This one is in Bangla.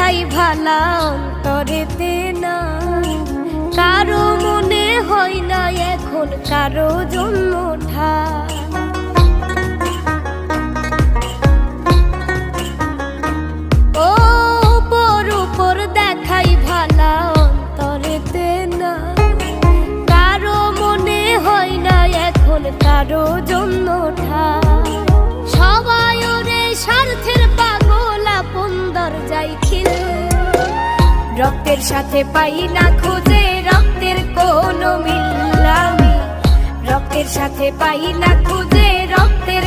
দেখাই ভালা অন্তরেতে না, কারো মনে হয় না এখন কারো জন্য ঠাই। ও উপর উপর দেখাই ভালা অন্তরেতে না, কারো মনে হয় না এখন কারো জন্য ঠাই। সবাই ওরে স্বার্থের পাগল, আপন দরজায় খিল। রক্তের সাথে পাই না খুঁজে রক্তের কোনো মিল, আমি রক্তের সাথে পাই না খুঁজে রক্তের